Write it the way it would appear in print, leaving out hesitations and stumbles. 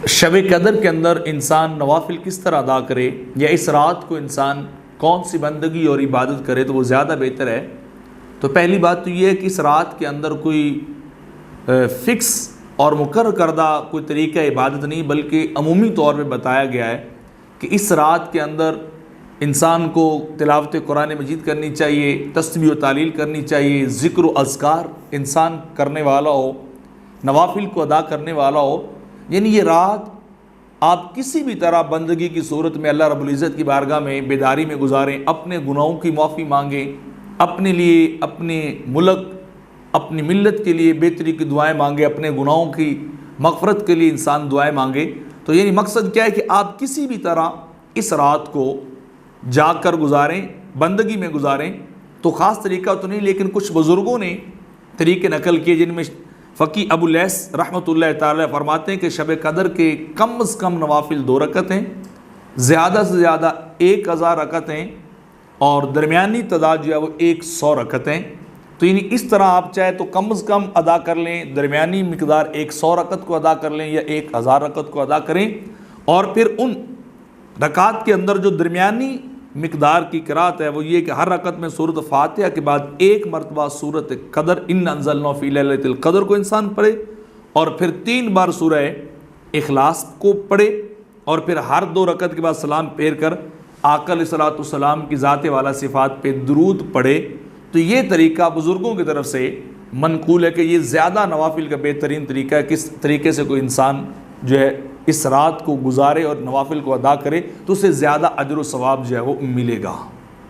شب قدر کے اندر انسان نوافل کس طرح ادا کرے، یا اس رات کو انسان کون سی بندگی اور عبادت کرے تو وہ زیادہ بہتر ہے؟ تو پہلی بات تو یہ ہے کہ اس رات کے اندر کوئی فکس اور مقرر کردہ کوئی طریقہ عبادت نہیں، بلکہ عمومی طور پہ بتایا گیا ہے کہ اس رات کے اندر انسان کو تلاوت قرآن مجید کرنی چاہیے، تسبیح و تعلیل کرنی چاہیے، ذکر و اذکار انسان کرنے والا ہو، نوافل کو ادا کرنے والا ہو۔ یعنی یہ رات آپ کسی بھی طرح بندگی کی صورت میں اللہ رب العزت کی بارگاہ میں بیداری میں گزاریں، اپنے گناہوں کی معافی مانگیں، اپنے لیے، اپنے ملک، اپنی ملت کے لیے بہتری کی دعائیں مانگیں، اپنے گناہوں کی مغفرت کے لیے انسان دعائیں مانگے۔ تو یعنی مقصد کیا ہے کہ آپ کسی بھی طرح اس رات کو جاگ کر گزاریں، بندگی میں گزاریں۔ تو خاص طریقہ تو نہیں، لیکن کچھ بزرگوں نے طریقے نقل کیے، جن میں فقی ابو لیث رحمۃ اللہ تعالی فرماتے ہیں کہ شب قدر کے کم از کم نوافل 2 رکعتیں، زیادہ سے زیادہ 1000 رکعتیں، اور درمیانی تعداد جو ہے وہ 100 رکعتیں۔ تو یعنی اس طرح آپ چاہے تو کم از کم ادا کر لیں، درمیانی مقدار 100 رکعت کو ادا کر لیں یا 1000 رکعت کو ادا کریں، اور پھر ان رکعات کے اندر جو درمیانی مقدار کی قرات ہے وہ یہ کہ ہر رکعت میں سورۃ فاتحہ کے بعد 1 مرتبہ سورۃ قدر ان انزلنا فی لیلۃ القدر کو انسان پڑھے، اور پھر 3 بار سورہ اخلاص کو پڑھے، اور پھر ہر 2 رکعت کے بعد سلام پھیر کر آقا علیہ الصلوۃ والسلام کی ذات والا صفات پہ درود پڑھے۔ تو یہ طریقہ بزرگوں کی طرف سے منقول ہے کہ یہ زیادہ نوافل کا بہترین طریقہ ہے۔ کس طریقے سے کوئی انسان جو ہے اس رات کو گزارے اور نوافل کو ادا کرے تو اسے زیادہ اجر و ثواب جو ہے وہ ملے گا۔